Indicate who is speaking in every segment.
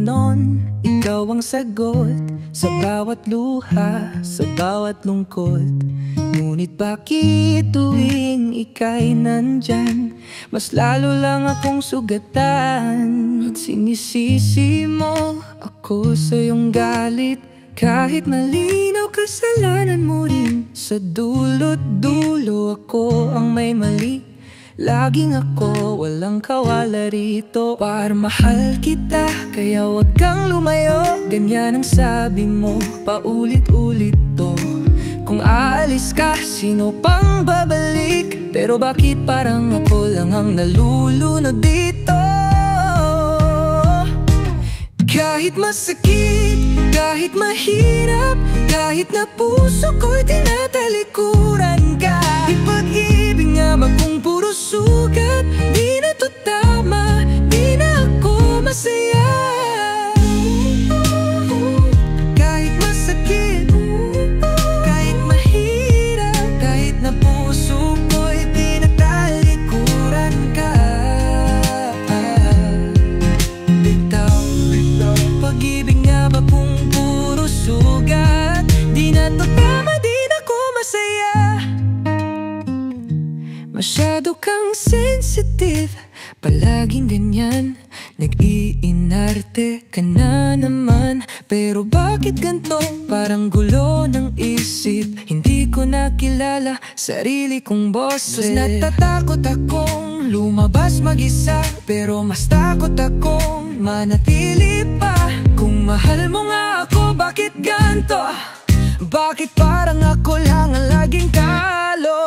Speaker 1: alon, ikaw ang sagot sa bawat luha, sa bawat lungkot. Ngunit bakit tuwing ika'y nandyan, mas lalo lang akong sugatan? At sinisisi mo ako sa iyong galit, kahit malinaw kasalanan mo rin. Sa dulo't dulo ako ang may mali, laging ako walang kawala rito. Para mahal kita, kaya wag kang lumayo, ganyan ang sabi mo, paulit-ulit to. Kung aalis ka, sino pang babalik? Pero bakit parang ako lang ang nalulunod dito? Kahit masakit, kahit mahirap, kahit na puso ko'y tinatalikuran ka. Ipag-ibig nga ba kung puro sugat? Di na to tama, di na ako masaya. Kahit masakit, kahit mahirap, kahit na puso ko'y tinatalikuran ka. Bitaw, pag-ibig nga ba kung puro sugat? Di na to tama, di na ako masaya. Masyado kang sensitive, palaging ganyan, nag-iinarte ka na naman. Pero bakit ganito? Parang gulo ng isip, hindi ko nakilala sarili kong boses. Natatakot akong lumabas mag-isa, pero mas takot akong manatili pa. Kung mahal mo nga ako, bakit ganito? Bakit parang ako lang ang laging talo?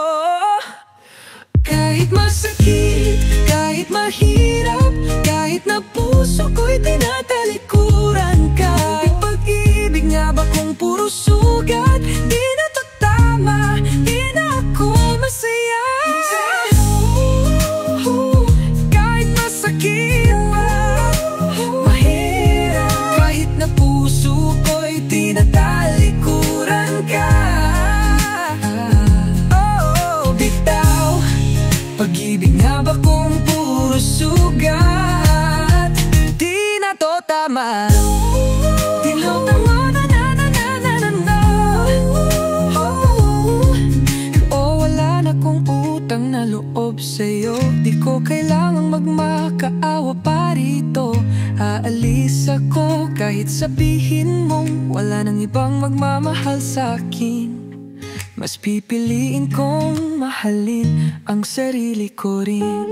Speaker 1: Kahit masakit, kahit mahirap, kahit na puso ko'y tinatalikuran ka. Ipag-ibig nga ba kung puro sugat? Di na to tama, di na ako masaya. Kahit masakit, mahirap, kahit na puso ko'y tinatalikuran ka. Pag-ibig nga ba kung puro sugat? Di na to tama, di na tama, o wala na kong utang na loob sa'yo. Di ko kailangang magmakaawa pa rito. Aalis ako kahit sabihin mong wala nang ibang magmamahal sa'kin. Mas pipiliin kong mahalin ang sarili ko rin.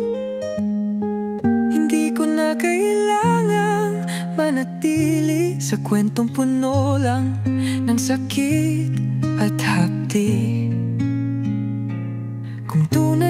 Speaker 1: Hindi ko na kailangang manatili sa kwentong puno lang ng sakit at hapdi. Kung tunay